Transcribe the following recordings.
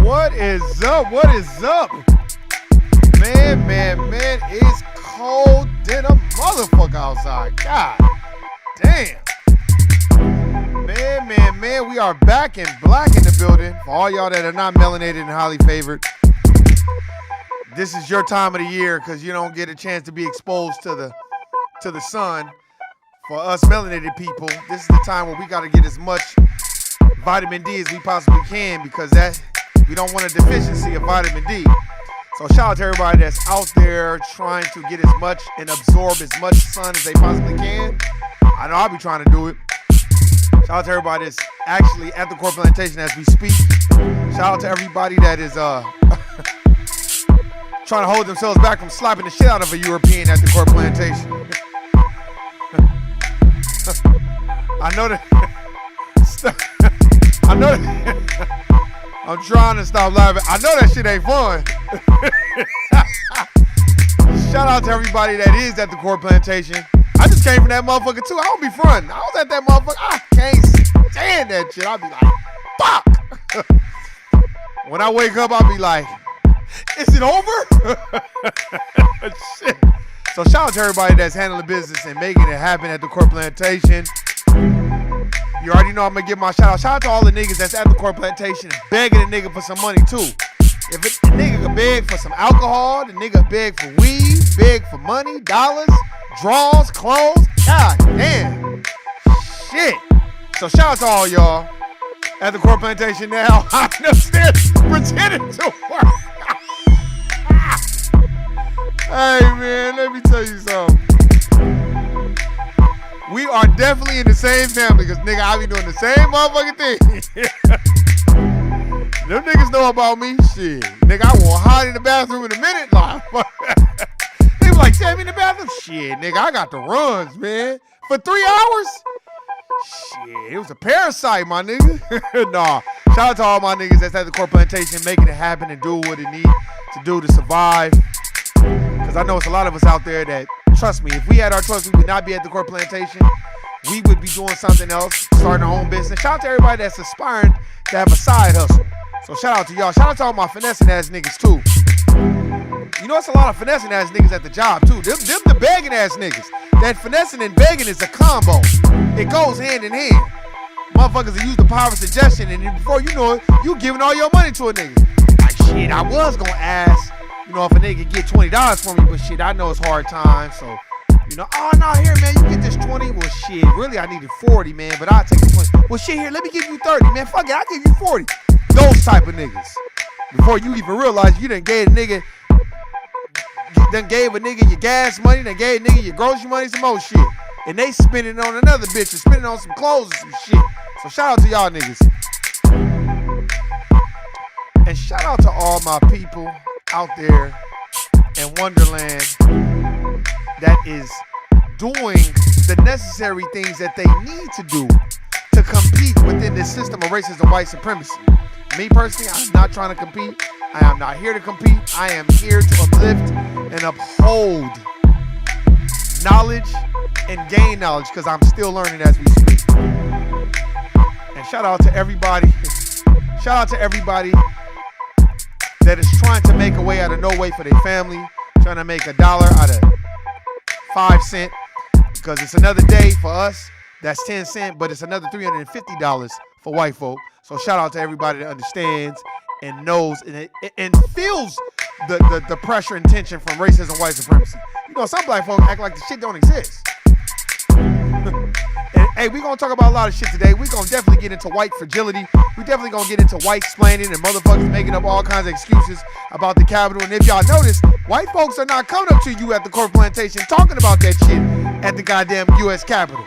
What is up? What is up? Man, it's cold than a motherfucker outside. God damn. Man, we are back in black in the building. For all y'all that are not melanated and highly favored, this is your time of the year because you don't get a chance to be exposed to the sun. For us melanated people, this is the time where we got to get as much vitamin D as we possibly can because we don't want a deficiency of vitamin D. So shout out to everybody that's out there trying to get as much and absorb as much sun as they possibly can. I know I'll be trying to do it. Shout out to everybody that's actually at the core plantation as we speak. Shout out to everybody that is trying to hold themselves back from slapping the shit out of a European at the core plantation. I know that. I'm trying to stop laughing. I know that shit ain't fun. Shout out to everybody that is at the core plantation. I just came from that motherfucker too. I don't be fronting. I was at that motherfucker. I can't stand that shit. I'll be like, fuck. When I wake up, I'll be like, is it over? Shit. So shout out to everybody that's handling business and making it happen at the core plantation. You already know I'm going to give my shout out. Shout out to all the niggas that's at the core plantation begging a nigga for some money too. If the nigga can beg for some alcohol, the nigga beg for weed, beg for money, dollars, draws, clothes. God damn. Shit. So shout out to all y'all at the Core Plantation now. I'm upstairs pretending to work. Hey, man, let me tell you something. We are definitely in the same family because, nigga, I be doing the same motherfucking thing. Them niggas know about me. Shit. Nigga, I won't hide in the bathroom in a minute. Like, they be like, Sam, in the bathroom? Shit, nigga, I got the runs, man. For 3 hours? Shit, it was a parasite, my nigga. Nah, shout out to all my niggas that's at the Core Plantation making it happen and do what it needs to do to survive. Because I know it's a lot of us out there that, trust me, if we had our choice, we would not be at the Core Plantation. We would be doing something else, starting our own business. Shout out to everybody that's aspiring to have a side hustle. So shout out to y'all. Shout out to all my finessing ass niggas too. You know, it's a lot of finessing ass niggas at the job too. Them the begging ass niggas. That finessing and begging is a combo. It goes hand in hand. Motherfuckers will use the power of suggestion, and then before you know it, you giving all your money to a nigga. Like, shit, I was gonna ask, you know, if a nigga get $20 for me, but shit, I know it's hard times, so, you know, oh, no, here, man, you get this 20. Well, shit, really, I needed 40, man, but I'll take the 20. Well, shit, here, let me give you 30, man. Fuck it, I'll give you 40. Those type of niggas. Before you even realize you done gave a nigga your gas money, done gave a nigga your grocery money, some more shit. And they spending on another bitch and spending on some clothes and some shit. So shout out to y'all niggas. And shout out to all my people out there in Wonderland that is doing the necessary things that they need to do to compete within this system of racism and white supremacy. Me personally, I'm not trying to compete. I am not here to compete. I am here to uplift and uphold knowledge and gain knowledge because I'm still learning as we speak. And shout out to everybody. Shout out to everybody that is trying to make a way out of no way for their family, trying to make $1 out of 5 cents, because it's another day for us. That's 10 cents, but it's another $350 for white folk. So shout out to everybody that understands and knows and feels the pressure and tension from racism and white supremacy. You know, some black folks act like the shit don't exist. And hey, we're going to talk about a lot of shit today. We're going to definitely get into white fragility. We definitely going to get into white explaining and motherfuckers making up all kinds of excuses about the Capitol. And if y'all notice, white folks are not coming up to you at the Core Plantation talking about that shit at the goddamn U.S. Capitol.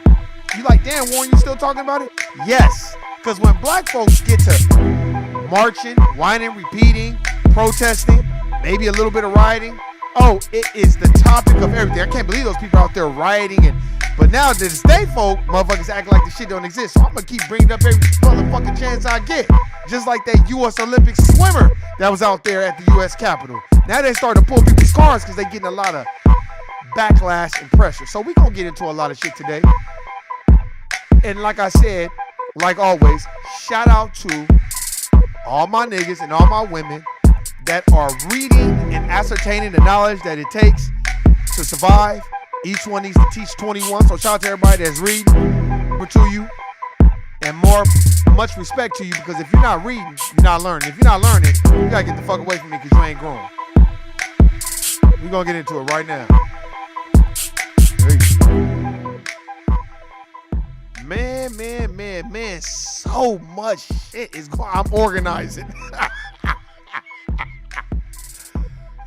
You like, damn, Warren, you still talking about it? Yes. Because when black folks get to marching, whining, repeating, protesting, maybe a little bit of rioting, oh, it is the topic of everything. I can't believe those people out there rioting. But now the state folk, motherfuckers act like the shit don't exist. So I'm going to keep bringing up every motherfucking chance I get. Just like that U.S. Olympic swimmer that was out there at the U.S. Capitol. Now they start to pull people's cars because they're getting a lot of backlash and pressure. So we're going to get into a lot of shit today. And like I said, like always, shout out to all my niggas and all my women that are reading and ascertaining the knowledge that it takes to survive. Each one needs to teach 21. So shout out to everybody that's reading to you. And much respect to you, because if you're not reading, you're not learning. If you're not learning, you gotta get the fuck away from me because you ain't growing. We're gonna get into it right now. Man, so much shit is going on. I'm organizing.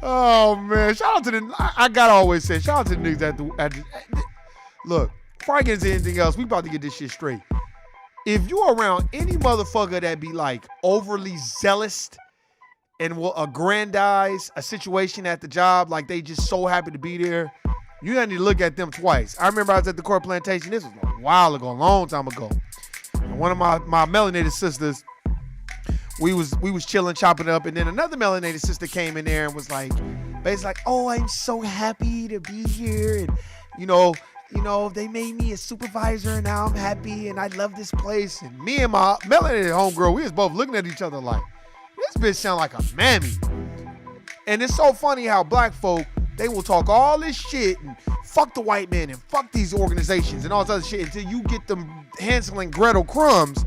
Oh, man. Shout out to I gotta always say, shout out to the niggas at the look, before I get into anything else, we about to get this shit straight. If you around any motherfucker that be like overly zealous and will aggrandize a situation at the job, like they just so happy to be there, you gotta need to look at them twice. I remember I was at the Core Plantation. This was a while ago, a long time ago. And one of my melanated sisters, we was chilling, chopping up, and then another melanated sister came in there and was like, basically like, oh, I'm so happy to be here, and you know, they made me a supervisor, and now I'm happy, and I love this place. And me and my melanated homegirl, we was both looking at each other like, this bitch sound like a mammy. And it's so funny how black folk, they will talk all this shit and fuck the white man and fuck these organizations and all this other shit until you get them Hansel and Gretel crumbs.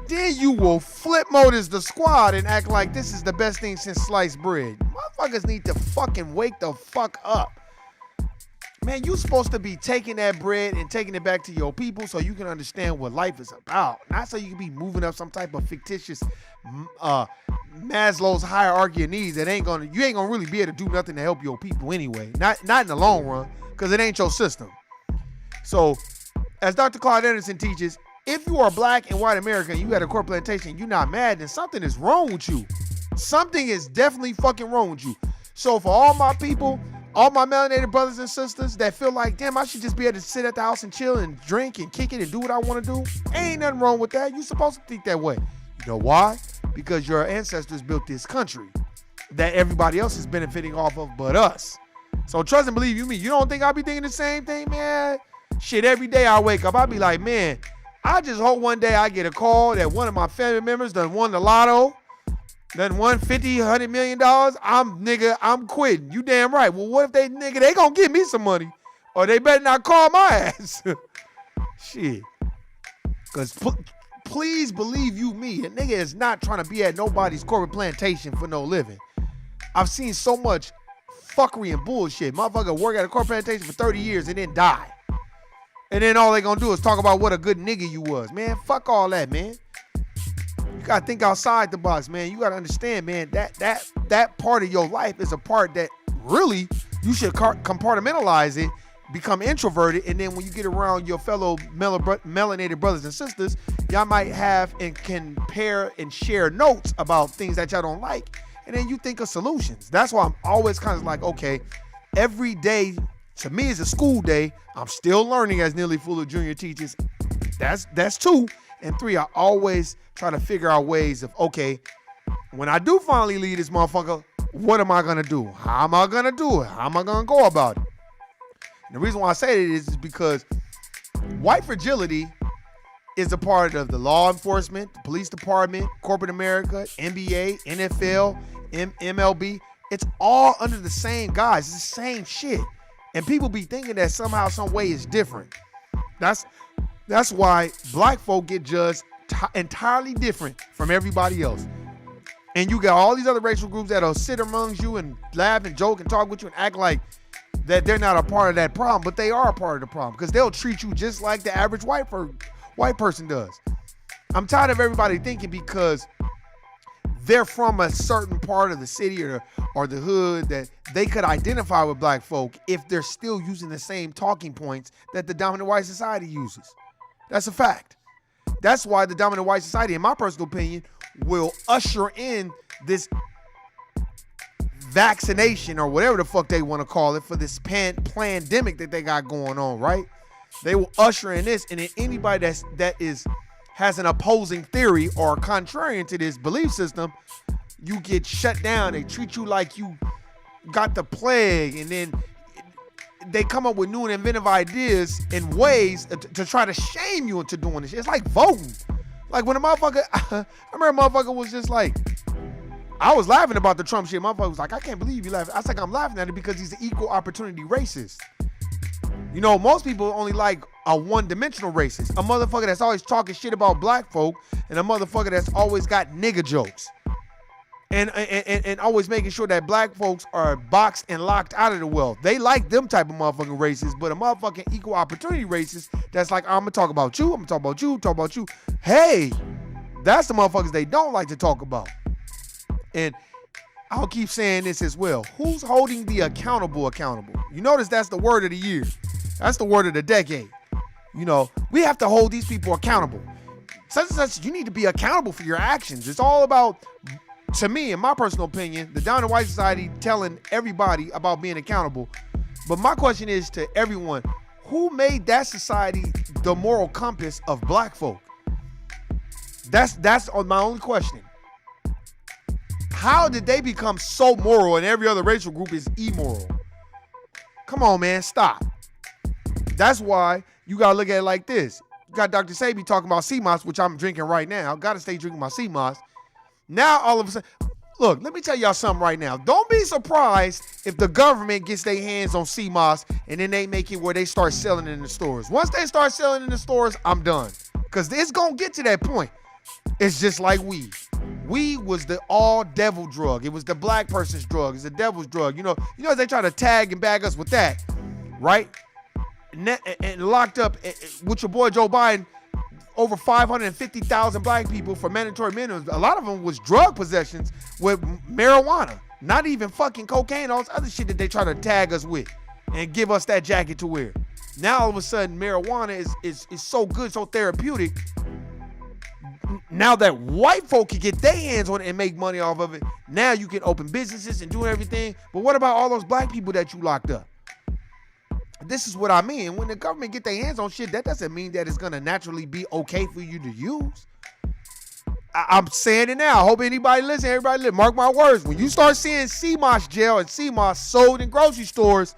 Then you will flip mode as the squad and act like this is the best thing since sliced bread. Motherfuckers need to fucking wake the fuck up. Man, you supposed to be taking that bread and taking it back to your people so you can understand what life is about. Not so you can be moving up some type of fictitious Maslow's hierarchy of needs that you ain't gonna really be able to do nothing to help your people anyway. Not in the long run, because it ain't your system. So, as Dr. Claude Anderson teaches, if you are black and white American, you got a corporate plantation, you're not mad, then something is wrong with you. Something is definitely fucking wrong with you. So for all my people, all my melanated brothers and sisters that feel like, damn, I should just be able to sit at the house and chill and drink and kick it and do what I want to do, ain't nothing wrong with that. You're supposed to think that way. You know why? Because your ancestors built this country that everybody else is benefiting off of but us. So trust and believe you me. You don't think I'll be thinking the same thing, man? Shit, every day I wake up, I'll be like, man, I just hope one day I get a call that one of my family members done won the lotto, done won $50, $100 million. I'm quitting. You damn right. Well, what if they gonna give me some money? Or they better not call my ass. Shit. Because please believe you me, a nigga is not trying to be at nobody's corporate plantation for no living. I've seen so much fuckery and bullshit. Motherfucker work at a corporate plantation for 30 years and then die. And then all they gonna do is talk about what a good nigga you was. Man, fuck all that, man. You gotta think outside the box, man. You gotta understand, man, that part of your life is a part that really you should compartmentalize it, become introverted, and then when you get around your fellow melanated brothers and sisters, y'all might have and can pair and share notes about things that y'all don't like, and then you think of solutions. That's why I'm always kind of like, okay, every day to me is a school day. I'm still learning, as Nearly Fuller Jr. teaches. That's 2. And 3, I always try to figure out ways of, okay, when I do finally leave this motherfucker, what am I gonna do? How am I gonna do it? How am I gonna go about it? And the reason why I say that is because white fragility is a part of the law enforcement, the police department, corporate America, NBA, NFL, MLB. It's all under the same guise. It's the same shit. And people be thinking that somehow, some way is different. That's why black folk get judged entirely different from everybody else. And you got all these other racial groups that'll sit amongst you and laugh and joke and talk with you and act like that they're not a part of that problem, but they are a part of the problem because they'll treat you just like the average white person does. I'm tired of everybody thinking because they're from a certain part of the city or the hood that they could identify with black folk if they're still using the same talking points that the dominant white society uses. That's a fact. That's why the dominant white society, in my personal opinion, will usher in this vaccination or whatever the fuck they want to call it for this pandemic that they got going on, right? They will usher in this, and then anybody has an opposing theory or contrarian to this belief system, you get shut down. They treat you like you got the plague, and then they come up with new and inventive ideas and ways to try to shame you into doing this. It's like voting. Like when a motherfucker, I remember a motherfucker was just like, I was laughing about the Trump shit. Motherfucker was like, I can't believe you laughing. I was like, I'm laughing at it because he's an equal opportunity racist. You know, most people only like a one-dimensional racist. A motherfucker that's always talking shit about black folk and a motherfucker that's always got nigga jokes. And always making sure that black folks are boxed and locked out of the wealth. They like them type of motherfucking racists, but a motherfucking equal opportunity racist that's like, I'm gonna talk about you, I'm gonna talk about you. Hey, that's the motherfuckers they don't like to talk about. And I'll keep saying this as well. Who's holding the accountable? You notice that's the word of the year. That's the word of the decade. You know, we have to hold these people accountable. Such and such, you need to be accountable for your actions. It's all about, to me, in my personal opinion, the dominant white society telling everybody about being accountable. But my question is to everyone, who made that society the moral compass of black folk? That's my only question. How did they become so moral and every other racial group is immoral? Come on, man, stop. That's why you gotta look at it like this. You got Dr. Sabi talking about sea moss, which I'm drinking right now. Gotta stay drinking my sea moss. Now, all of a sudden, look, let me tell y'all something right now. Don't be surprised if the government gets their hands on sea moss and then they make it where they start selling it in the stores. Once they start selling in the stores, I'm done. Because it's gonna get to that point. It's just like weed. Weed was the all devil drug. It was the black person's drug. It's the devil's drug. You know, they try to tag and bag us with that. right? And locked up with your boy Joe Biden over 550,000 black people for mandatory minimums. A lot of them was drug possessions with marijuana, not even fucking cocaine, all this other shit that they try to tag us with and give us that jacket to wear. Now all of a sudden marijuana is so good, so therapeutic. Now that white folk can get their hands on it and make money off of it, now you can open businesses and do everything. But what about all those black people that you locked up? This is what I mean. When the government get their hands on shit, that doesn't mean that it's gonna naturally be okay for you to use. I'm saying it now. I hope everybody listen. Mark my words. When you start seeing CMOS gel and CMOS sold in grocery stores,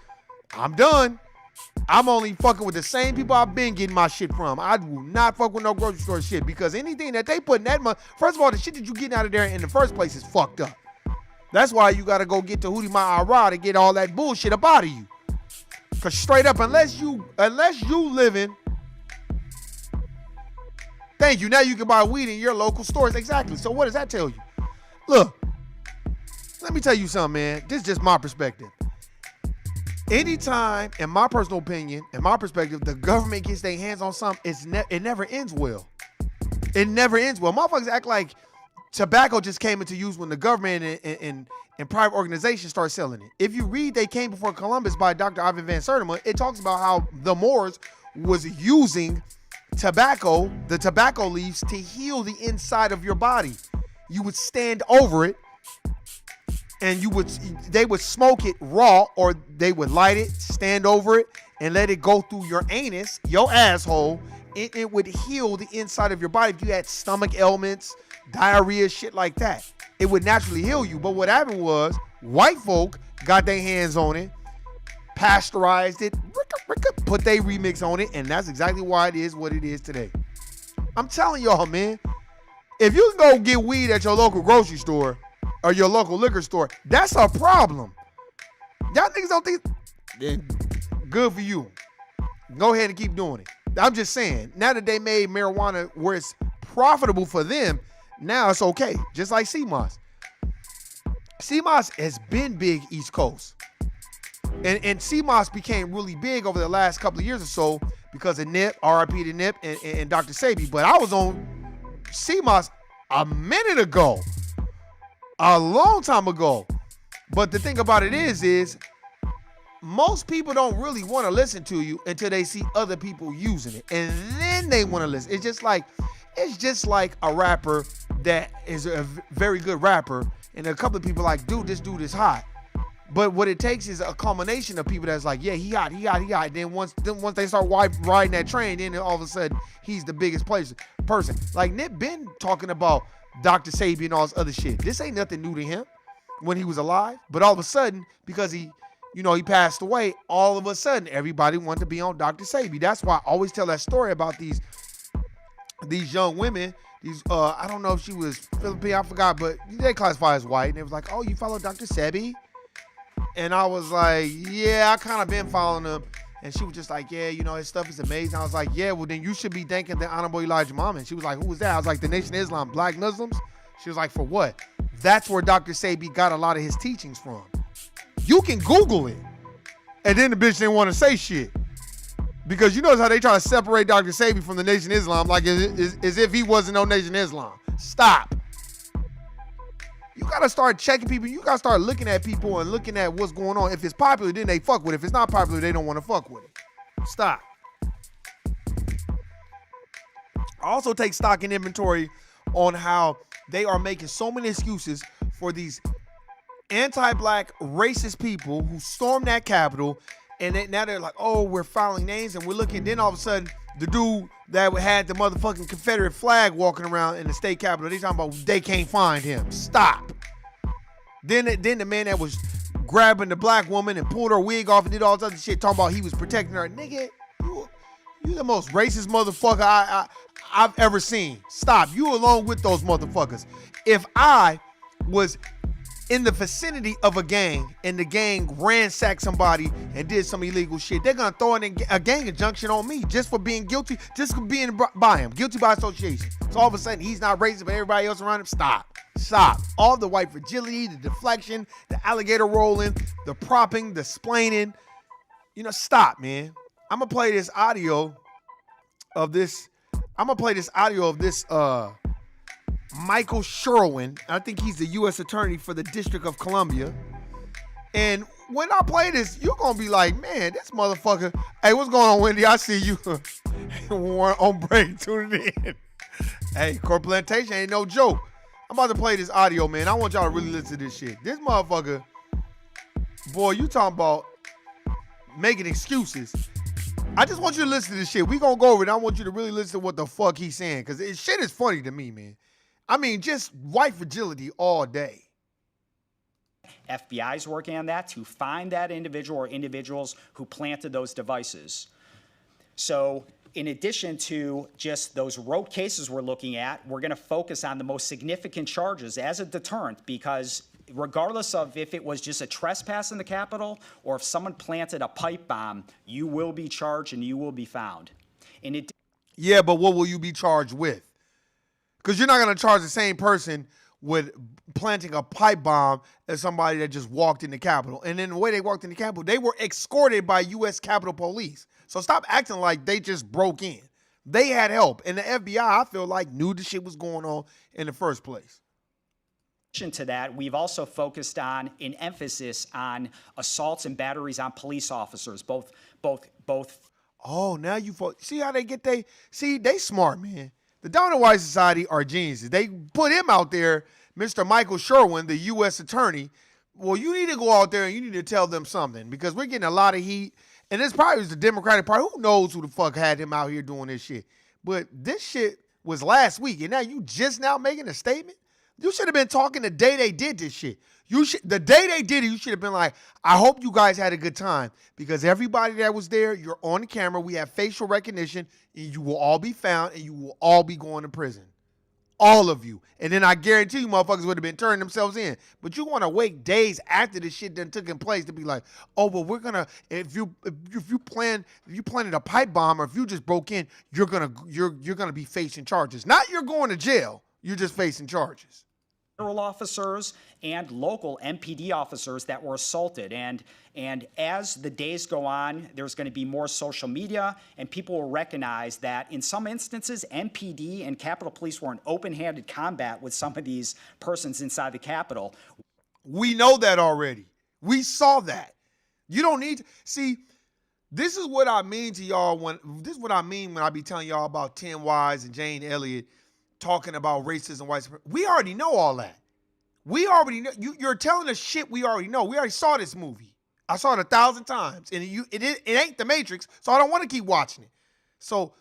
I'm done. I'm only fucking with the same people I've been getting my shit from. I will not fuck with no grocery store shit because anything that they put in that money, first of all, the shit that you getting out of there in the first place is fucked up. That's why you gotta go get to Hootie Ma Ara to get all that bullshit up out of you. Cause straight up, unless you living, thank you. Now you can buy weed in your local stores. Exactly. So what does that tell you? Look, let me tell you something, man. This is just my perspective. Anytime, in my personal opinion, in my perspective, the government gets their hands on something, it never ends well. It never ends well. Motherfuckers act like tobacco just came into use when the government and private organizations start selling it. If you read They Came Before Columbus by Dr. Ivan Van Sertima, it talks about how the Moors was using tobacco, the tobacco leaves, to heal the inside of your body. You would stand over it and they would smoke it raw, or they would light it, stand over it, and let it go through your anus, your asshole. It would heal the inside of your body. If you had stomach ailments, diarrhea, shit like that, it would naturally heal you. But what happened was white folk got their hands on it, pasteurized it, put their remix on it, and that's exactly why it is what it is today. I'm telling y'all, man, if you can go get weed at your local grocery store or your local liquor store, that's a problem. Y'all niggas don't think, good for you. Go ahead and keep doing it. I'm just saying, now that they made marijuana where it's profitable for them, now it's okay. Just like CMOS. CMOS has been big East Coast. And CMOS became really big over the last couple of years or so because of Nip, RIP to Nip, and Dr. Sabi. But I was on CMOS a minute ago. A long time ago. But the thing about it is most people don't really want to listen to you until they see other people using it. And then they want to listen. It's just like a rapper that is a very good rapper, and a couple of people like, dude, this dude is hot. But what it takes is a culmination of people that's like, yeah, he hot. And then once they start riding that train, then all of a sudden he's the biggest person. Like Nip been talking about Dr. Sabi and all this other shit. This ain't nothing new to him when he was alive. But all of a sudden, because he passed away, all of a sudden everybody wanted to be on Dr. Sabi. That's why I always tell that story about these young women. I don't know if she was Philippine, I forgot, but they classify as white. And it was like, oh, you follow Dr. Sebi? And I was like, yeah, I kind of been following him. And she was just like, yeah, his stuff is amazing. I was like, yeah, well, then you should be thanking the Honorable Elijah Muhammad. She was like, who was that? I was like, the Nation of Islam, black Muslims? She was like, for what? That's where Dr. Sebi got a lot of his teachings from. You can Google it. And then the bitch didn't want to say shit. Because you notice how they try to separate Dr. Sebi from the Nation of Islam like as if he wasn't no Nation of Islam. Stop. You got to start checking people. You got to start looking at people and looking at what's going on. If it's popular, then they fuck with it. If it's not popular, they don't want to fuck with it. Stop. I also take stock in inventory on how they are making so many excuses for these anti-black racist people who stormed that Capitol. And now they're like, oh, we're filing names and we're looking. Then all of a sudden, the dude that had the motherfucking Confederate flag walking around in the state capitol, they talking about they can't find him. Stop. Then the man that was grabbing the black woman and pulled her wig off and did all this other shit, talking about he was protecting her. Nigga, you the most racist motherfucker I've ever seen. Stop. You along with those motherfuckers. If I was in the vicinity of a gang and the gang ransacked somebody and did some illegal shit, they're gonna throw in a gang injunction on me just for being guilty, just for being by him, guilty by association. So all of a sudden he's not racist, but everybody else around him, stop. All the white fragility, the deflection, the alligator rolling, the propping, the splaining, Stop, man. I'm gonna play this audio of this. I'm gonna play this audio of this Michael Sherwin. I think he's the U.S. attorney for the District of Columbia. And when I play this, you're gonna be like, man, this motherfucker. Hey, what's going on, Wendy? I see you on break tuning in. Hey, corplantation ain't no joke. I'm about to play this audio, man. I want y'all to really listen to this shit. This motherfucker, boy, you talking about making excuses. I just want you to listen to this shit. We gonna go over it. I want you to really listen to what the fuck he's saying, because this shit is funny to me, man. I mean, just white fragility all day. FBI is working on that to find that individual or individuals who planted those devices. So in addition to just those rote cases we're looking at, we're going to focus on the most significant charges as a deterrent, because regardless of if it was just a trespass in the Capitol or if someone planted a pipe bomb, you will be charged and you will be found. Yeah, but what will you be charged with? Because you're not going to charge the same person with planting a pipe bomb as somebody that just walked in the Capitol. And then the way they walked in the Capitol, they were escorted by U.S. Capitol Police. So stop acting like they just broke in. They had help. And the FBI, I feel like, knew the shit was going on in the first place. In addition to that, we've also focused on an emphasis on assaults and batteries on police officers, both. Oh, now you see how they get they smart, man. The Donald White Society are geniuses. They put him out there, Mr. Michael Sherwin, the U.S. attorney. Well, you need to go out there and you need to tell them something, because we're getting a lot of heat. And this probably was the Democratic Party. Who knows who the fuck had him out here doing this shit? But this shit was last week, and now you just now making a statement? You should have been talking the day they did this shit. The day they did it, you should have been like, I hope you guys had a good time, because everybody that was there, you're on the camera, we have facial recognition, and you will all be found, and you will all be going to prison. All of you. And then I guarantee you motherfuckers would have been turning themselves in. But you want to wait days after this shit done took in place to be like, oh, well, we're gonna, if you planted a pipe bomb, or if you just broke in, you're gonna be facing charges. Not you're going to jail. You're just facing charges. Federal officers and local MPD officers that were assaulted. And as the days go on, there's going to be more social media, and people will recognize that in some instances, MPD and Capitol Police were in open-handed combat with some of these persons inside the Capitol. We know that already. We saw that. You don't need to see. This is what I mean to y'all when I be telling y'all about Tim Wise and Jane Elliott talking about racism, white supremacy. We already know all that. We already know. You're telling us shit we already know. We already saw this movie. I saw it 1,000 times, and it ain't The Matrix, so I don't want to keep watching it. So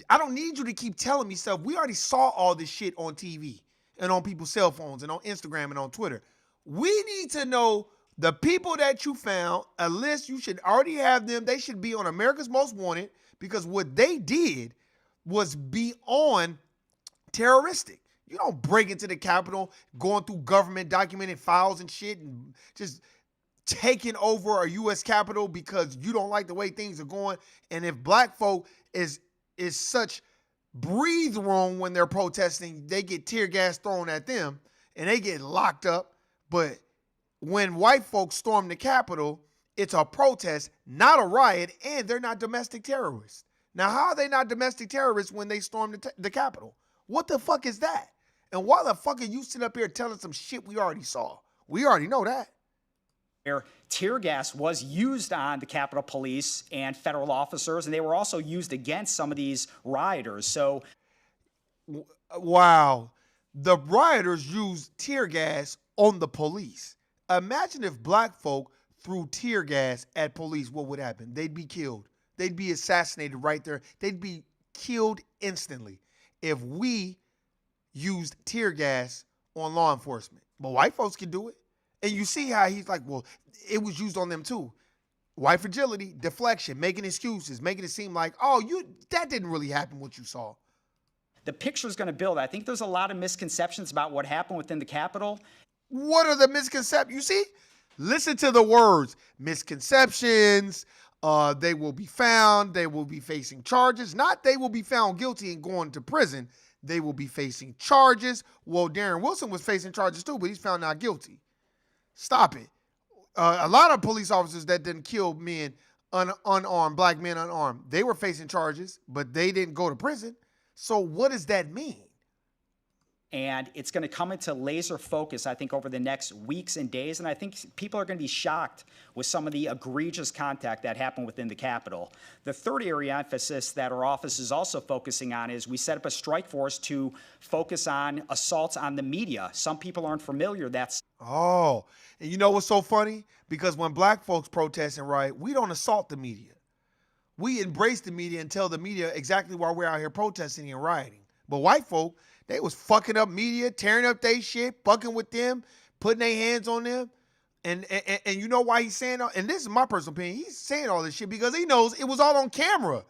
I don't need you to keep telling me stuff. We already saw all this shit on TV and on people's cell phones and on Instagram and on Twitter. We need to know the people that you found, a list. You should already have them. They should be on America's Most Wanted, because what they did was beyond terroristic. You don't break into the Capitol, going through government documented files and shit, and just taking over a U.S. Capitol because you don't like the way things are going. And if black folk is such breathe room when they're protesting, they get tear gas thrown at them and they get locked up. But when white folks storm the Capitol, it's a protest, not a riot, and they're not domestic terrorists. Now, how are they not domestic terrorists when they storm the Capitol? What the fuck is that? And why the fuck are you sitting up here telling some shit we already saw? We already know that. Where tear gas was used on the Capitol Police and federal officers, and they were also used against some of these rioters. So, wow. The rioters used tear gas on the police. Imagine if black folk threw tear gas at police, what would happen? They'd be killed. They'd be assassinated right there. They'd be killed instantly if we used tear gas on law enforcement. But white folks can do it. And you see how he's like, well, it was used on them too. White fragility, deflection, making excuses, making it seem like, oh, that didn't really happen what you saw. The picture is going to build. I think there's a lot of misconceptions about what happened within the Capitol. What are the misconceptions? You see? Listen to the words. Misconceptions. They will be found. They will be facing charges. Not they will be found guilty and going to prison. They will be facing charges. Well, Darren Wilson was facing charges too, but he's found not guilty. Stop it. A lot of police officers that didn't kill men unarmed, black men unarmed. They were facing charges, but they didn't go to prison. So what does that mean? And it's going to come into laser focus, I think, over the next weeks and days. And I think people are going to be shocked with some of the egregious contact that happened within the Capitol. The third area of emphasis that our office is also focusing on is we set up a strike force to focus on assaults on the media. Some people aren't familiar. That's Oh, and you know what's so funny? Because when black folks protest and riot, we don't assault the media. We embrace the media and tell the media exactly why we're out here protesting and rioting. But white folk, they was fucking up media, tearing up their shit, fucking with them, putting their hands on them. And you know why he's saying all, and this is my personal opinion, he's saying all this shit because he knows it was all on camera.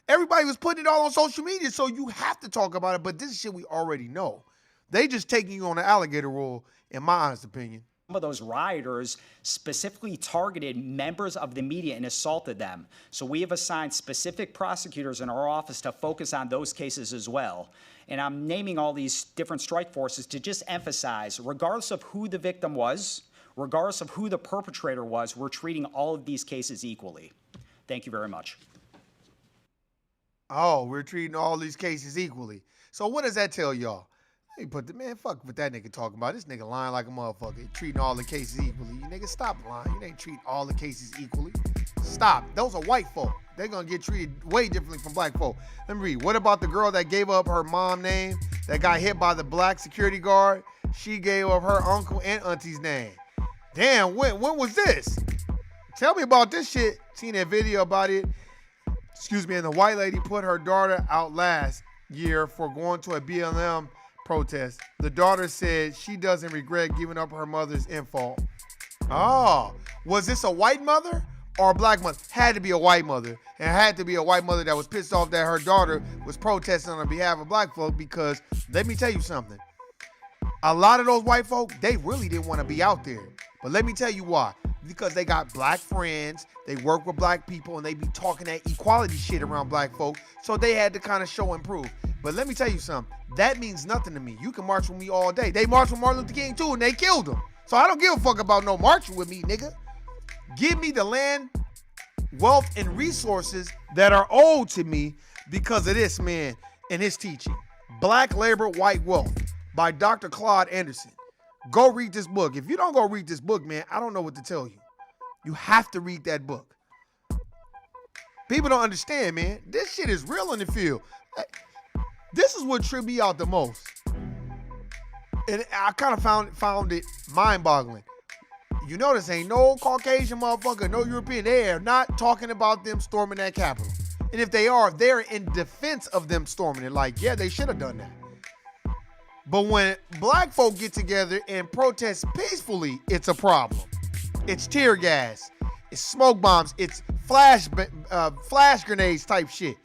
Everybody was putting it all on social media, so you have to talk about it, but this is shit we already know. They just taking you on the alligator roll, in my honest opinion. some of those rioters specifically targeted members of the media and assaulted them. So we have assigned specific prosecutors in our office to focus on those cases as well. And I'm naming all these different strike forces to just emphasize, regardless of who the victim was, regardless of who the perpetrator was, we're treating all of these cases equally. Thank you very much. Oh, we're treating all these cases equally. So what does that tell y'all? Hey, put the man, fuck what that nigga talking about. This nigga lying like a motherfucker. Treating all the cases equally. You nigga, stop lying. You ain't treating all the cases equally. Stop. Those are white folk. They're gonna get treated way differently from black folk. Let me read. What about the girl that gave up her mom name that got hit by the black security guard? She gave up her uncle and auntie's name. Damn, when was this? Tell me about this shit. Seen that video about it. Excuse me, and the white lady put her daughter out last year for going to a BLM protest. The daughter said she doesn't regret giving up her mother's info. Oh, was this a white mother or a black mother? Had to be a white mother. And it had to be a white mother that was pissed off that her daughter was protesting on behalf of black folk, because let me tell you something. A lot of those white folk, they really didn't want to be out there. But let me tell you why. Because they got black friends, they work with black people, and they be talking that equality shit around black folk, so they had to kind of show and prove. But let me tell you something, that means nothing to me. You can march with me all day. They marched with Martin Luther King too, and they killed him. So I don't give a fuck about no marching with me, nigga. Give me the land, wealth, and resources that are owed to me because of this man and his teaching. Black Labor, White Wealth by Dr. Claude Anderson. Go read this book. If you don't go read this book, man, I don't know what to tell you. You have to read that book. People don't understand, man. This shit is real in the field. This is what tripped me out the most. And I kind of found it mind-boggling. You notice ain't no Caucasian motherfucker, no European. They are not talking about them storming that Capitol. And if they are, they're in defense of them storming it. Like, yeah, they should have done that. But when black folk get together and protest peacefully, it's a problem. It's tear gas, it's smoke bombs, it's flash grenades type shit.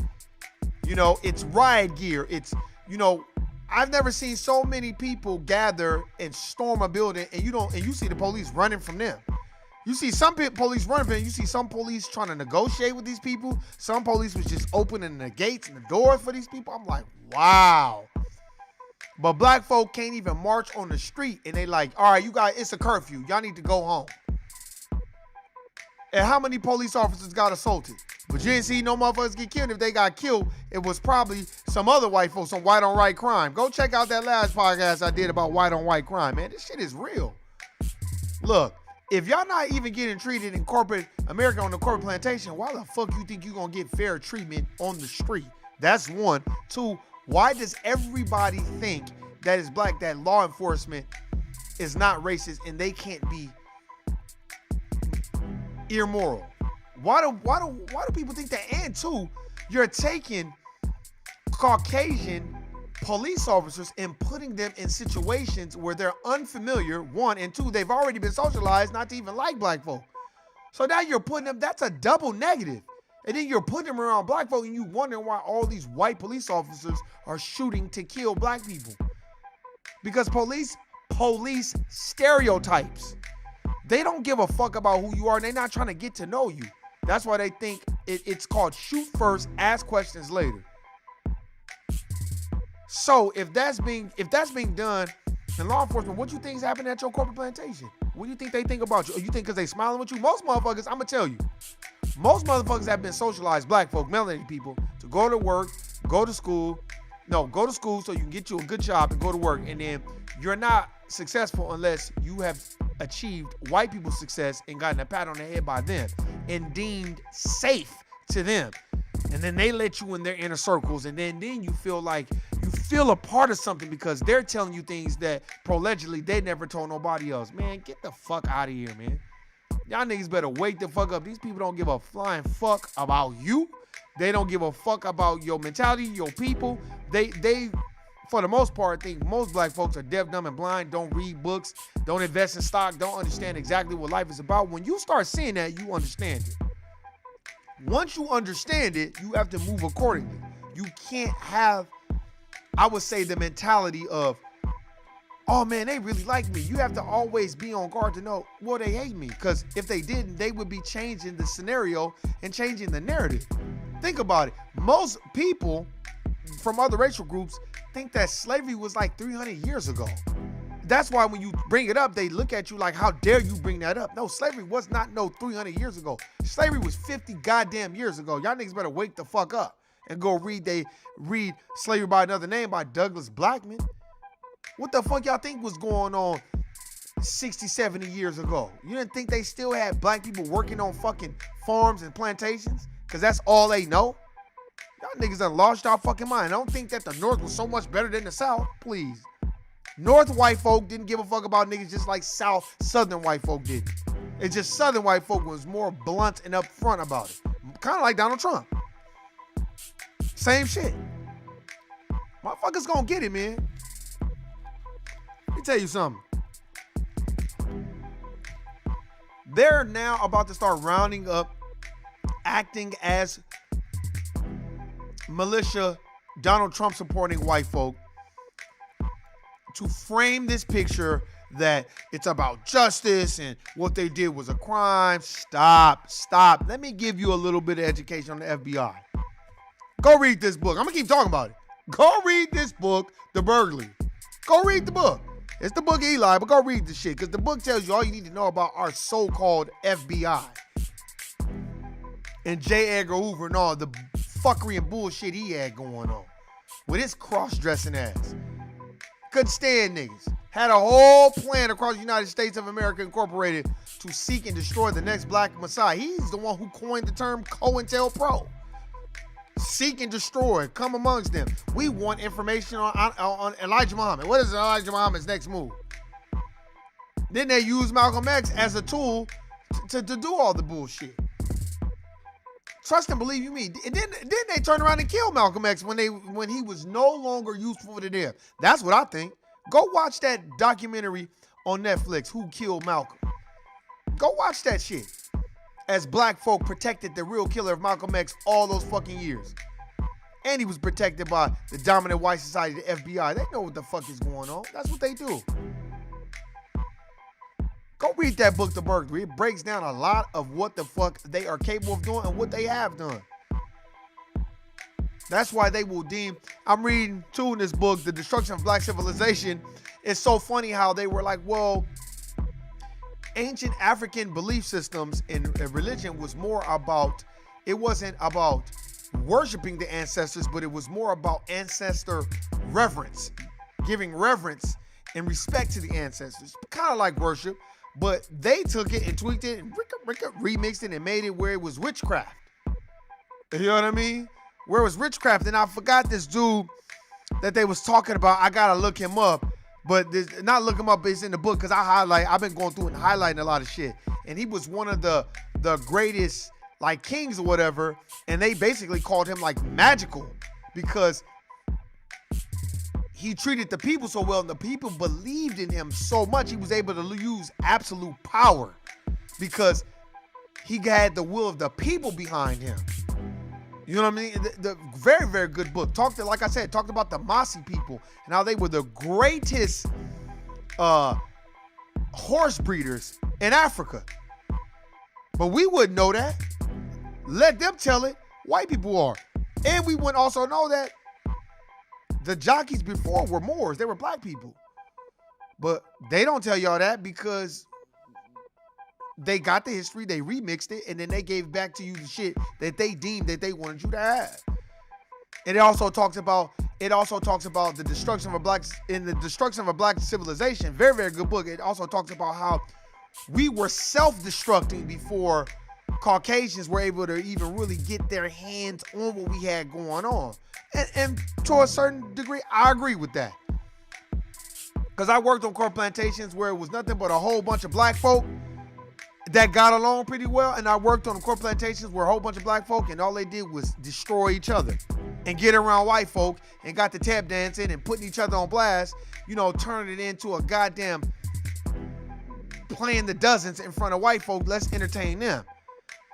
You know, it's riot gear. It's, you know, I've never seen so many people gather and storm a building, and you see the police running from them. You see some police running from them. You see some police trying to negotiate with these people. Some police was just opening the gates and the doors for these people. I'm like, wow. But black folk can't even march on the street, and they like, all right, you guys, it's a curfew. Y'all need to go home. And how many police officers got assaulted? But you didn't see no motherfuckers get killed. If they got killed, it was probably some other white folks, some white on white crime. Go check out that last podcast I did about white on white crime, man. This shit is real. Look, if y'all not even getting treated in corporate America on the corporate plantation, why the fuck you think you gonna get fair treatment on the street? That's one. Two, why does everybody think that is black, that law enforcement is not racist and they can't be immoral? Why do people think that? And two, you're taking Caucasian police officers and putting them in situations where they're unfamiliar, one, and two, they've already been socialized not to even like black folk. So now you're putting them, that's a double negative. And then you're putting them around black folk, and you wondering why all these white police officers are shooting to kill black people. Because police stereotypes. They don't give a fuck about who you are, and they're not trying to get to know you. That's why they think it's called shoot first, ask questions later. So if that's being done in law enforcement, what do you think is happening at your corporate plantation? What do you think they think about you? You think because they smiling with you? Most motherfuckers, I'm gonna tell you, Most motherfuckers have been socialized, black folk, melanated people, to go to work, go to school. No, go to school so you can get you a good job and go to work. And then you're not successful unless you have achieved white people's success and gotten a pat on the head by them and deemed safe to them. And then they let you in their inner circles, and then you feel like you feel a part of something because they're telling you things that allegedly they never told nobody else. Man, get the fuck out of here, man. Y'all niggas better wake the fuck up. These people don't give a flying fuck about you. They don't give a fuck about your mentality, your people. They for the most part, think most black folks are deaf, dumb, and blind, don't read books, don't invest in stock, don't understand exactly what life is about. When you start seeing that, you understand it. Once you understand it, you have to move accordingly. You can't have, I would say, the mentality of, oh man, they really like me. You have to always be on guard to know, well, they hate me. Because if they didn't, they would be changing the scenario and changing the narrative. Think about it. Most people from other racial groups think that slavery was like 300 years ago. That's why when you bring it up, they look at you like, how dare you bring that up? No, slavery was not no 300 years ago. Slavery was 50 goddamn years ago. Y'all niggas better wake the fuck up and go read Slavery by Another Name by Douglas Blackman. What the fuck y'all think was going on 60, 70 years ago? You didn't think they still had black people working on fucking farms and plantations? Because that's all they know? Y'all niggas done lost y'all fucking mind. I don't think that the North was so much better than the South. Please. North white folk didn't give a fuck about niggas just like Southern white folk did. It's just Southern white folk was more blunt and upfront about it. Kind of like Donald Trump. Same shit. Motherfuckers gonna get it, man. Let me tell you something. They're now about to start rounding up, acting as militia, Donald Trump supporting white folk, to frame this picture that it's about justice and what they did was a crime. Stop. Let me give you a little bit of education on the FBI. Go read this book. I'm gonna keep talking about it. Go read this book, The Burglary. Go read the book. It's the book Eli, but go read the shit, because the book tells you all you need to know about our so-called FBI. And J. Edgar Hoover and all the fuckery and bullshit he had going on with his cross-dressing ass. Couldn't stand niggas. Had a whole plan across the United States of America Incorporated to seek and destroy the next black messiah. He's the one who coined the term COINTELPRO. Seek and destroy, come amongst them. We want information on Elijah Muhammad. What is Elijah Muhammad's next move? Then they use Malcolm X as a tool to do all the bullshit. Trust and believe you me. And then they turn around and kill Malcolm X when he was no longer useful to them. That's what I think. Go watch that documentary on Netflix, Who Killed Malcolm. Go watch that shit. As black folk protected the real killer of Malcolm X all those fucking years. And he was protected by the dominant white society, the FBI. They know what the fuck is going on. That's what they do. Go read that book, The Burglary. It breaks down a lot of what the fuck they are capable of doing and what they have done. That's why they will deem, I'm reading too in this book, The Destruction of Black Civilization. It's so funny how they were like, well, ancient African belief systems in religion was more about, it wasn't about worshiping the ancestors, but it was more about ancestor reverence, giving reverence and respect to the ancestors. Kind of like worship. But they took it and tweaked it and remixed it and made it where it was witchcraft. You know what I mean? Where it was witchcraft. And I forgot this dude that they was talking about. I gotta look him up. But not look him up, it's in the book, because I've been going through and highlighting a lot of shit. And he was one of the greatest like kings or whatever. And they basically called him like magical because he treated the people so well, and the people believed in him so much he was able to use absolute power because he had the will of the people behind him. You know what I mean? The very, very good book. Like I said, talked about the Masi people and how they were the greatest horse breeders in Africa. But we wouldn't know that. Let them tell it. White people are. And we wouldn't also know that the jockeys before were Moors. They were black people. But they don't tell y'all that because they got the history, they remixed it, and then they gave back to you the shit that they deemed that they wanted you to have. And it also talks about the destruction of a black civilization. Very, very good book. It also talks about how we were self-destructing before Caucasians were able to even really get their hands on what we had going on. And to a certain degree, I agree with that. Because I worked on corn plantations where it was nothing but a whole bunch of black folk that got along pretty well. And I worked on corn plantations where a whole bunch of black folk and all they did was destroy each other and get around white folk and got the tap dancing and putting each other on blast, turning it into a goddamn playing the dozens in front of white folk. Let's entertain them.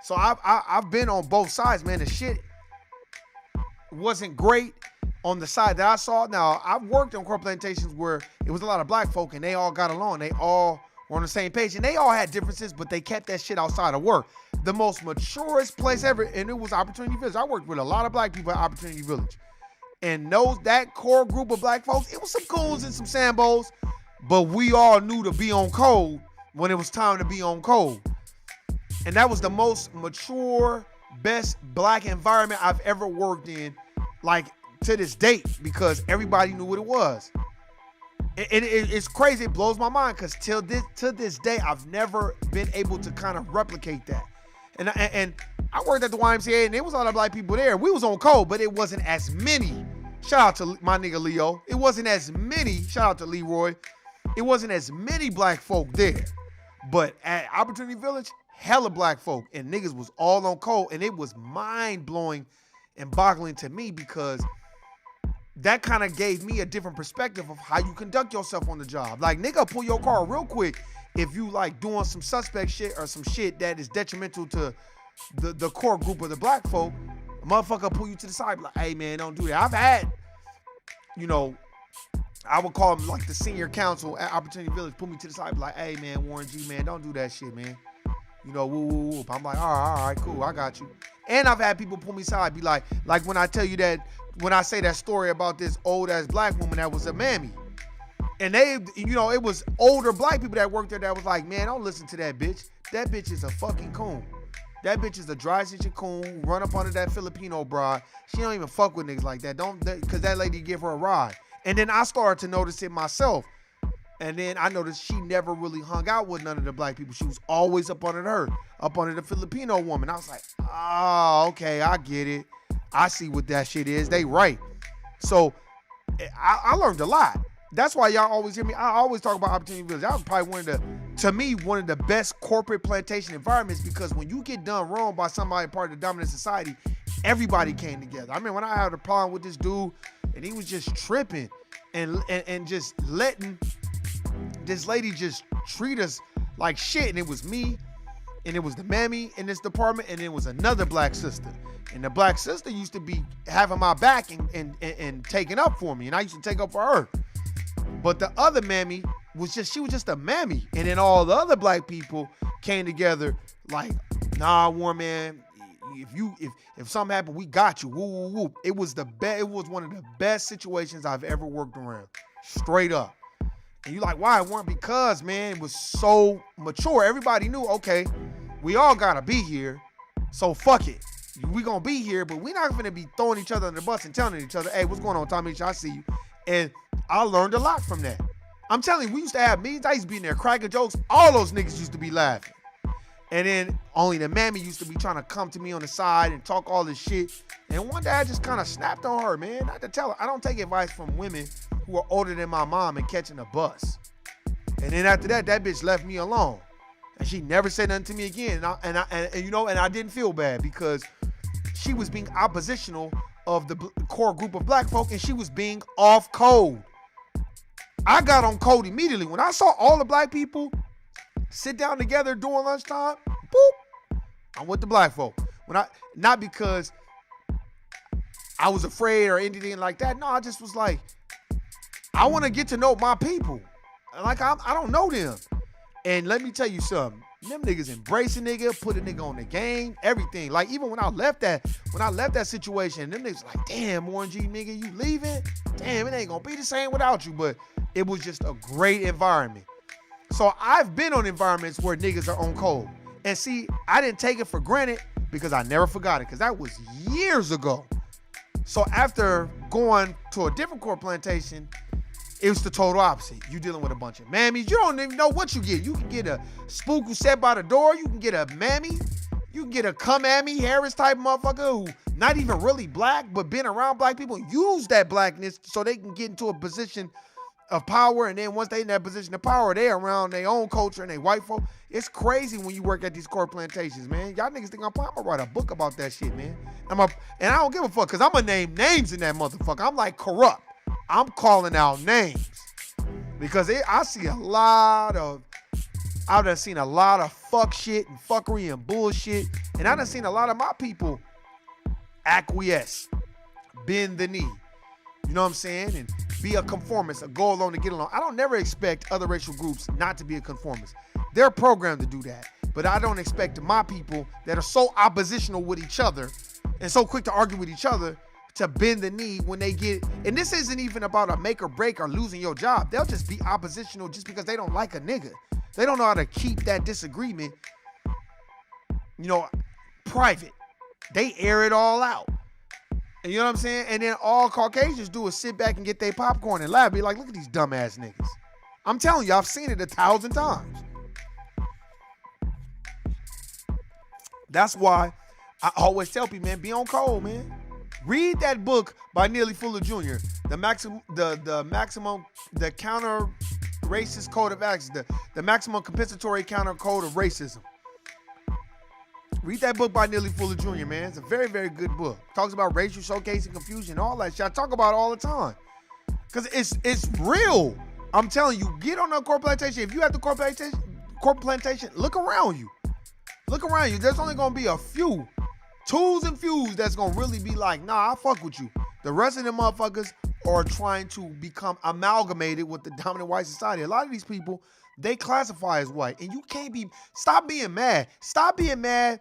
So I've been on both sides, man. The shit wasn't great on the side that I saw. Now, I've worked on corn plantations where it was a lot of black folk and they all got along. They all were on the same page and they all had differences, but they kept that shit outside of work. The most maturest place ever, and it was Opportunity Village. I worked with a lot of black people at Opportunity Village. And that core group of black folks, it was some coons and some sambos, but we all knew to be on code when it was time to be on code. And that was the most mature, best black environment I've ever worked in, like to this date, because everybody knew what it was. It's crazy. It blows my mind because to this day, I've never been able to kind of replicate that. And I worked at the YMCA and there was a lot of black people there. We was on code, but it wasn't as many. Shout out to my nigga Leo. It wasn't as many. Shout out to Leroy. It wasn't as many black folk there. But at Opportunity Village, hella black folk and niggas was all on code, and it was mind-blowing and boggling to me because that kind of gave me a different perspective of how you conduct yourself on the job. Like, nigga, pull your car real quick if you like doing some suspect shit or some shit that is detrimental to the core group of the black folk. A motherfucker pull you to the side, be like, hey man, don't do that. I've had, I would call him like the senior counsel at Opportunity Village, pull me to the side, be like, hey man, Warren G, man, don't do that shit, man. Woo, woo, woo. I'm like, all right, cool, I got you. And I've had people pull me aside, be like when I tell you that, when I say that story about this old ass black woman that was a mammy. And they, it was older black people that worked there that was like, man, don't listen to that bitch. That bitch is a fucking coon. That bitch is a dry stitch coon, run up under that Filipino broad. She don't even fuck with niggas like that. Because that lady give her a ride. And then I started to notice it myself. And then I noticed she never really hung out with none of the black people. She was always up under her, up under the Filipino woman. I was like, oh, okay, I get it. I see what that shit is. They right. So I learned a lot. That's why y'all always hear me. I always talk about Opportunity Village. That was probably one of the best corporate plantation environments, because when you get done wrong by somebody part of the dominant society, everybody came together. I mean, when I had a problem with this dude and he was just tripping and just letting this lady just treat us like shit, and it was me and it was the mammy in this department, and it was another black sister. And the black sister used to be having my back and taking up for me, and I used to take up for her. But the other mammy she was just a mammy. And then all the other black people came together like, nah, Warren, man, if something happened, we got you. Woo, woo, woo. It was one of the best situations I've ever worked around. Straight up. And you like, why, Warren? Because, man, it was so mature. Everybody knew, okay, we all gotta be here. So fuck it. We gonna be here, but we not gonna be throwing each other under the bus and telling each other, hey, what's going on, Tommy? I see you. And I learned a lot from that. I'm telling you, we used to have meetings. I used to be in there cracking jokes. All those niggas used to be laughing. And then only the mammy used to be trying to come to me on the side and talk all this shit. And one day I just kind of snapped on her, man. Not to tell her, I don't take advice from women who are older than my mom and catching a bus. And then after that bitch left me alone. And she never said nothing to me again. And I didn't feel bad because she was being oppositional of the core group of black folk, and she was being off code. I got on code immediately. When I saw all the black people sit down together during lunchtime, boop, I'm with the black folk. Not because I was afraid or anything like that. No, I just was like, I want to get to know my people. Like, I don't know them. And let me tell you something. Them niggas embrace a nigga, put a nigga on the game, everything. Like, even when I left that situation, them niggas like, damn, Warren G, nigga, you leaving? Damn, it ain't gonna be the same without you. But it was just a great environment. So I've been on environments where niggas are on code. And see, I didn't take it for granted because I never forgot it, because that was years ago. So after going to a different corn plantation, it was the total opposite. You dealing with a bunch of mammies. You don't even know what you get. You can get a spook who sat by the door. You can get a mammy. You can get a come-at-me Harris type motherfucker who not even really black, but been around black people and use that blackness so they can get into a position of power. And then once they in that position of power, they around their own culture and they white folk. It's crazy when you work at these corn plantations, man. Y'all niggas think I'm gonna write a book about that shit, man. And I don't give a fuck, because I'm gonna name names in that motherfucker. I'm like Corrupt. I'm calling out names because I see a lot of, I've done seen a lot of fuck shit and fuckery and bullshit. And I done seen a lot of my people acquiesce, bend the knee, you know what I'm saying? And be a conformist, go along to get along. I don't never expect other racial groups not to be a conformist. They're programmed to do that. But I don't expect my people that are so oppositional with each other and so quick to argue with each other to bend the knee when they get, and this isn't even about a make or break or losing your job. They'll just be oppositional just because they don't like a nigga. They don't know how to keep that disagreement, you know, private. They air it all out. And you know what I'm saying? And then all Caucasians do is sit back and get their popcorn and laugh. Be like, look at these dumbass niggas. I'm telling you, I've seen it 1,000 times. That's why I always tell people, man, be on code, man. Read that book by Neely Fuller Jr., the counter racist code of action, the maximum compensatory counter code of racism. Read that book by Neely Fuller Jr., man. It's a very, very good book. Talks about racial showcasing, confusion, all that shit. I talk about it all the time. Because it's real. I'm telling you, get on a corn plantation. If you at the corn plantation, look around you. Look around you. There's only going to be a few, twos and fews, that's going to really be like, nah, I fuck with you. The rest of them motherfuckers are trying to become amalgamated with the dominant white society. A lot of these people, they classify as white. And you can't be, stop being mad. Stop being mad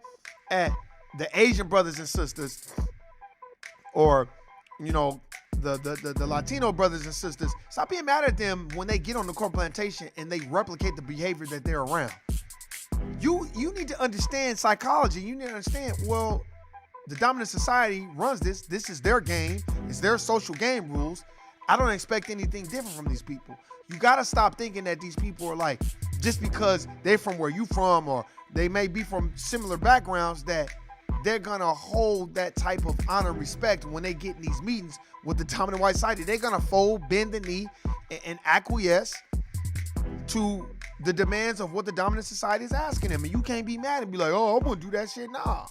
at the Asian brothers and sisters, or, you know, the Latino brothers and sisters. Stop being mad at them when they get on the corn plantation and they replicate the behavior that they're around. You need to understand psychology. You need to understand, well, the dominant society runs this. This is their game. It's their social game rules. I don't expect anything different from these people. You got to stop thinking that these people are like, just because they're from where you from, or they may be from similar backgrounds, that they're going to hold that type of honor and respect when they get in these meetings with the dominant white society. They're going to fold, bend the knee, and acquiesce to the demands of what the dominant society is asking them. And you can't be mad and be like, oh, I'm going to do that shit. Nah.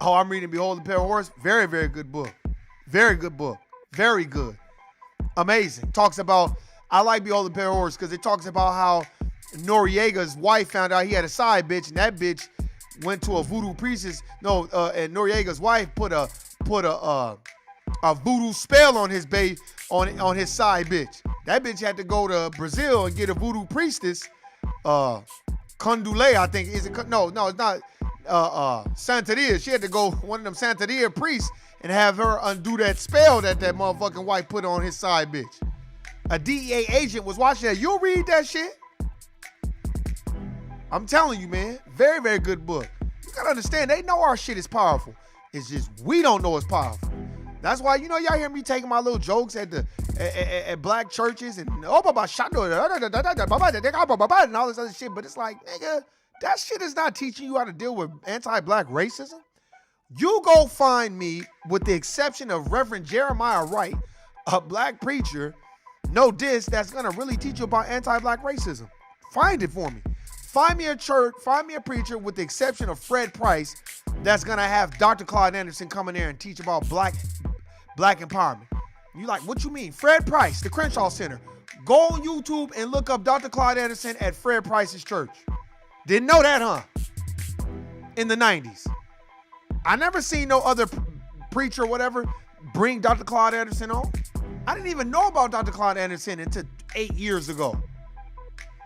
Oh, I'm reading Behold the Pale Horse. Very, very good book. Very good book. Very good. Amazing. Talks about, I like Behold the Pale Horse because it talks about how Noriega's wife found out he had a side bitch, and that bitch went to a voodoo priestess. And Noriega's wife put a voodoo spell on his on his side bitch. That bitch had to go to Brazil and get a voodoo priestess, Condule, I think. Is it? No, it's not. Santeria. She had to go, one of them Santeria priests, and have her undo that spell that motherfucking wife put on his side bitch. A DEA agent was watching that. You'll read that shit. I'm telling you, man. Very, very good book. You gotta understand, they know our shit is powerful. It's just we don't know it's powerful. That's why, y'all hear me taking my little jokes at black churches and and all this other shit. But it's like, nigga, that shit is not teaching you how to deal with anti-black racism. You go find me, with the exception of Reverend Jeremiah Wright, a black preacher, no diss, that's gonna really teach you about anti-black racism. Find it for me. Find me a church, find me a preacher, with the exception of Fred Price, that's gonna have Dr. Claude Anderson come in there and teach about black empowerment. You like, what you mean? Fred Price, the Crenshaw Center. Go on YouTube and look up Dr. Claude Anderson at Fred Price's church. Didn't know that, huh? In the 90s. I never seen no other preacher or whatever bring Dr. Claude Anderson on. I didn't even know about Dr. Claude Anderson until 8 years ago.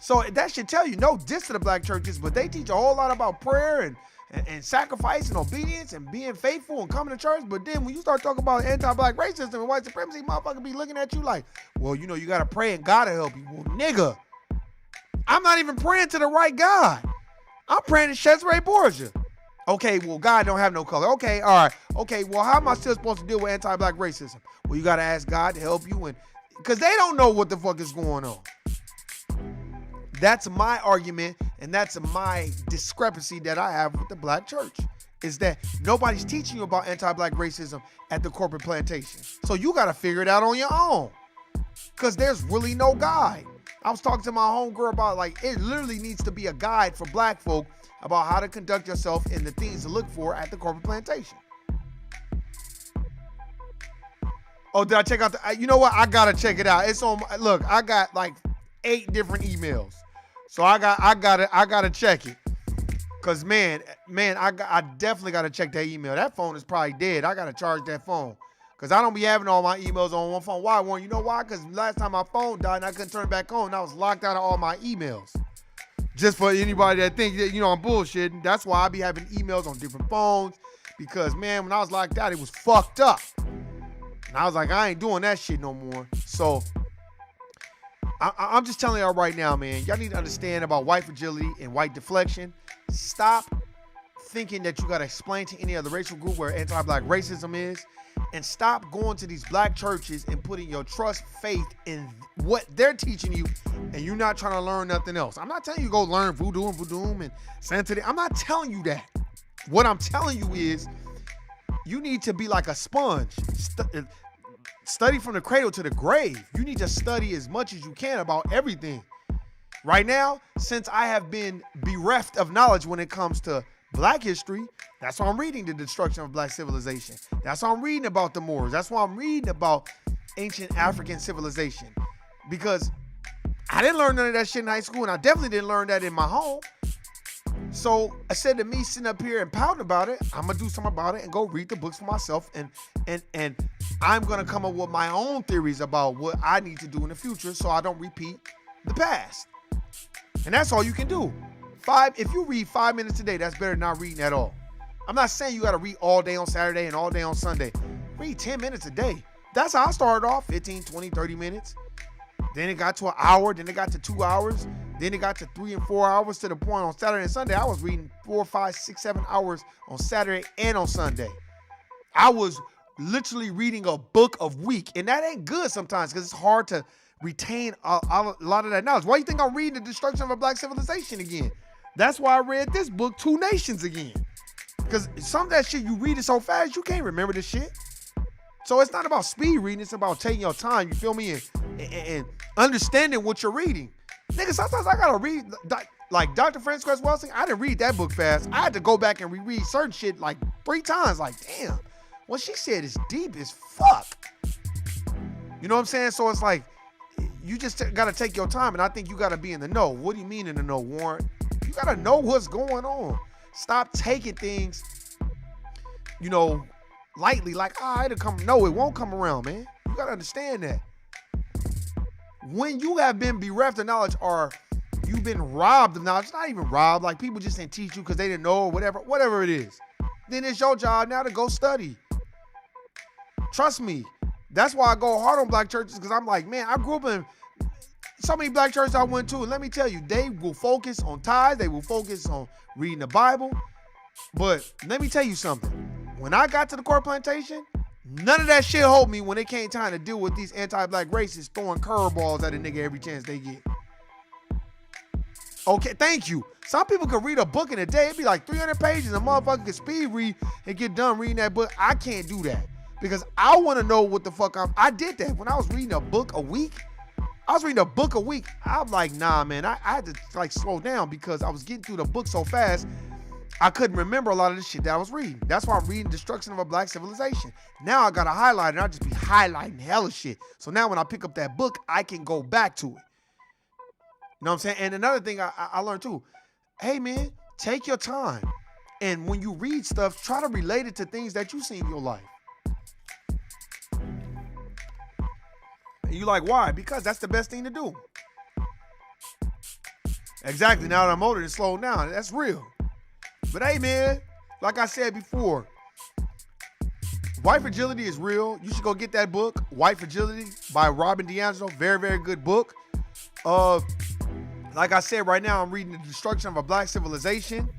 So that should tell you, no diss to the black churches, but they teach a whole lot about prayer and sacrifice and obedience and being faithful and coming to church. But then when you start talking about anti-black racism and white supremacy, motherfucker be looking at you like, well, you got to pray and God will help you. Well, nigga, I'm not even praying to the right God. I'm praying to Cesare Borgia. Okay, well, God don't have no color. Okay, all right. Okay, well, how am I still supposed to deal with anti-black racism? Well, you got to ask God to help you, and because they don't know what the fuck is going on. That's my argument, and that's my discrepancy that I have with the black church, is that nobody's teaching you about anti-black racism at the corporate plantation. So you got to figure it out on your own, because there's really no guide. I was talking to my homegirl about, like, it literally needs to be a guide for black folk about how to conduct yourself and the things to look for at the corporate plantation. Oh, did I check out the, you know what? I gotta check it out. It's on, look, I got like 8 different emails. So I gotta check it. Cause man, I definitely gotta check that email. That phone is probably dead. I gotta charge that phone. Cause I don't be having all my emails on one phone. Why, Warren? You know why? Cause last time my phone died and I couldn't turn it back on, I was locked out of all my emails. Just for anybody that thinks that, I'm bullshitting. That's why I be having emails on different phones. Because, man, when I was locked out, it was fucked up. And I was like, I ain't doing that shit no more. So, I'm just telling y'all right now, man. Y'all need to understand about white fragility and white deflection. Stop thinking that you got to explain to any other racial group where anti-black racism is. And stop going to these black churches and putting your trust, faith in what they're teaching you, and you're not trying to learn nothing else. I'm not telling you to go learn voodoo and Santa. I'm not telling you that. What I'm telling you is you need to be like a sponge. Study from the cradle to the grave. You need to study as much as you can about everything. Right now, since I have been bereft of knowledge when it comes to black history, that's why I'm reading The Destruction of Black Civilization. That's why I'm reading about the Moors. That's why I'm reading about ancient African civilization. Because I didn't learn none of that shit in high school, and I definitely didn't learn that in my home. So instead of me sitting up here and pouting about it, I'm gonna do something about it and go read the books for myself, and I'm gonna come up with my own theories about what I need to do in the future so I don't repeat the past. And that's all you can do. If you read 5 minutes a day, that's better than not reading at all. I'm not saying you got to read all day on Saturday and all day on Sunday. Read 10 minutes a day. That's how I started off, 15, 20, 30 minutes. Then it got to an hour. Then it got to 2 hours. Then it got to 3 and 4 hours, to the point on Saturday and Sunday, I was reading 4, 5, 6, 7 hours on Saturday and on Sunday. I was literally reading a book a week. And that ain't good sometimes because it's hard to retain a lot of that knowledge. Why do you think I'm reading The Destruction of a Black Civilization again? That's why I read this book, Two Nations, again. Because some of that shit, you read it so fast, you can't remember the shit. So it's not about speed reading. It's about taking your time, you feel me, and understanding what you're reading. Nigga, sometimes I got to read, like Dr. Frances Welsing, I didn't read that book fast. I had to go back and reread certain shit like 3 times. Like, damn, what she said is deep as fuck. You know what I'm saying? So it's like, you just got to take your time, and I think you got to be in the know. What do you mean in the know, Warren? You got to know what's going on. Stop taking things, lightly, like, it'll come. No, it won't come around, man. You got to understand that. When you have been bereft of knowledge, or you've been robbed of knowledge, not even robbed, like people just didn't teach you because they didn't know, or whatever it is, then it's your job now to go study. Trust me. That's why I go hard on black churches, because I'm like, man, I grew up in so many black churches I went to, and let me tell you, they will focus on tithes, they will focus on reading the Bible. But let me tell you something. When I got to the court plantation, none of that shit helped me when it came time to deal with these anti-black racists throwing curveballs at a nigga every chance they get. Okay, thank you. Some people could read a book in a day. It'd be like 300 pages. A motherfucker could speed read and get done reading that book. I can't do that because I want to know what the fuck I did that. When I was reading a book a week, I'm like, nah, man, I had to like slow down because I was getting through the book so fast, I couldn't remember a lot of the shit that I was reading. That's why I'm reading Destruction of a Black Civilization. Now I got to highlight it, and I'll just be highlighting hella shit. So now when I pick up that book, I can go back to it. You know what I'm saying? And another thing I learned too, hey man, take your time. And when you read stuff, try to relate it to things that you see in your life. And you like, why? Because that's the best thing to do. Exactly. Now that I'm older, it's slowed down. That's real. But hey, man, like I said before, white fragility is real. You should go get that book, White Fragility by Robin DiAngelo. Very, very good book. Like I said, right now I'm reading The Destruction of a Black Civilization.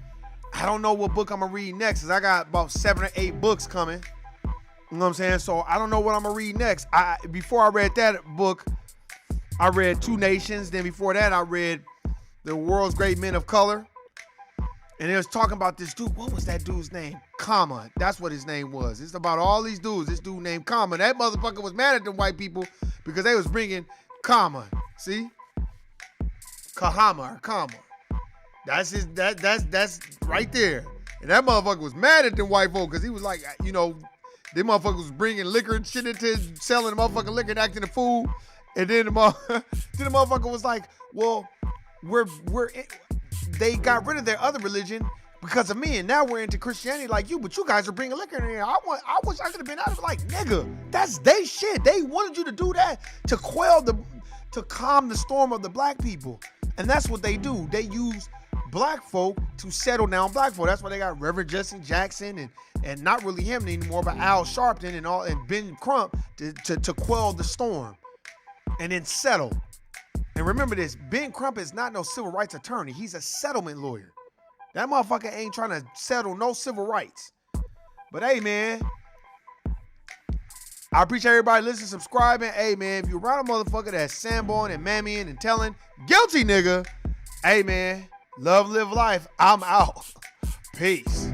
I don't know what book I'm gonna read next, because I got about 7 or 8 books coming. You know what I'm saying? So I don't know what I'm gonna read next. Before I read that book, I read Two Nations. Then before that, I read The World's Great Men of Color. And it was talking about this dude. What was that dude's name? Comma. That's what his name was. It's about all these dudes. This dude named Comma. That motherfucker was mad at the white people because they was bringing Comma. See? Kahama or Comma. That's right there. And that motherfucker was mad at the white folk because he was like, you know, them motherfuckers was bringing liquor and shit into selling the motherfucking liquor and acting a fool. And then the motherfucker was like, well, they got rid of their other religion because of me, and now we're into Christianity like you, but you guys are bringing liquor in here. I wish I could have been out of it. Like, nigga, that's they shit. They wanted you to do that to calm the storm of the black people. And that's what they do. They use black folk to settle down black folk. That's why they got Reverend Jesse Jackson and not really him anymore, but Al Sharpton and Ben Crump to quell the storm and then settle. And remember this, Ben Crump is not no civil rights attorney. He's a settlement lawyer. That motherfucker ain't trying to settle no civil rights. But hey, man, I appreciate everybody listening, subscribing. Hey, man, if you're around a motherfucker that's sandboning and mammying and telling, guilty nigga, hey, man, love, live life. I'm out. Peace.